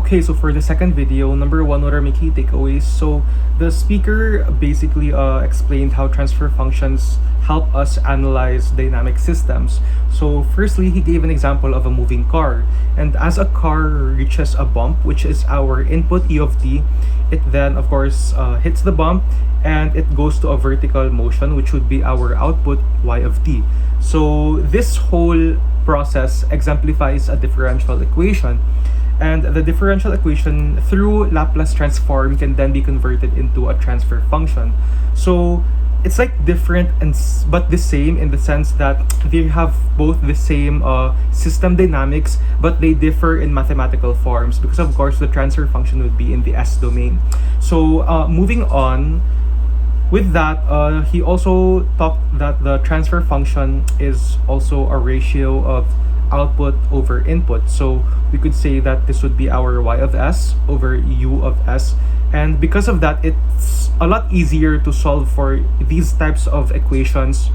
Okay, so for the second video, number one, what are my key takeaways? So the speaker basically explained how transfer functions help us analyze dynamic systems. So firstly, he gave an example of a moving car. And as a car reaches a bump, which is our input E of t, it then, of course, hits the bump and it goes to a vertical motion, which would be our output Y of t. So this whole process exemplifies a differential equation. And the differential equation through Laplace transform can then be converted into a transfer function. So it's like different but the same in the sense that they have both the same system dynamics, but they differ in mathematical forms because of course the transfer function would be in the S domain. So moving on with that, he also talked that the transfer function is also a ratio of output over input. So we could say that this would be our Y of S over U of S. And because of that, it's a lot easier to solve for these types of equations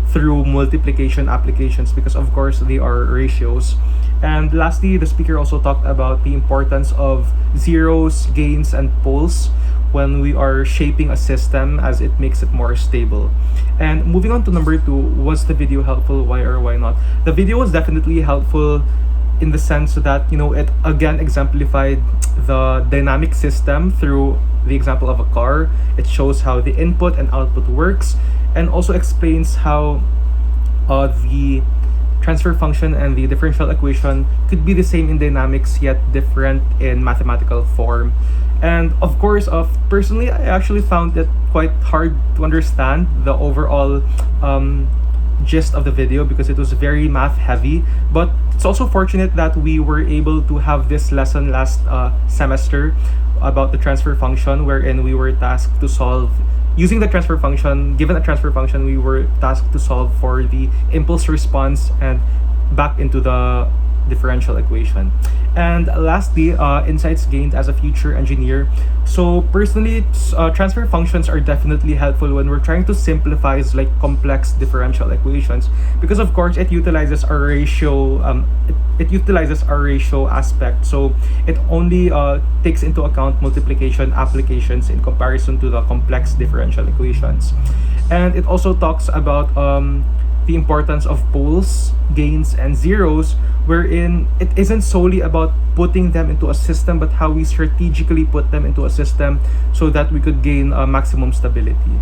through multiplication applications because of course they are ratios. And lastly, the speaker also talked about the importance of zeros, gains, and poles when we are shaping a system as it makes it more stable. And moving on to number two, was the video helpful? Why or why not? The video was definitely helpful in the sense that, you know, it again exemplified the dynamic system through the example of a car. It shows how the input and output works and also explains how the transfer function and the differential equation could be the same in dynamics yet different in mathematical form. And of course, personally, I actually found it quite hard to understand the overall gist of the video because it was very math heavy. But it's also fortunate that we were able to have this lesson last semester about the transfer function, wherein we were tasked to solve using the transfer function. Given a transfer function, we were tasked to solve for the impulse response and back into the differential equation. And lastly, insights gained as a future engineer. So personally, transfer functions are definitely helpful when we're trying to simplify like complex differential equations because of course it utilizes our ratio. It utilizes our ratio aspect. So it only takes into account multiplication applications in comparison to the complex differential equations. And it also talks about the importance of poles, gains, and zeros, wherein it isn't solely about putting them into a system, but how we strategically put them into a system so that we could gain maximum stability.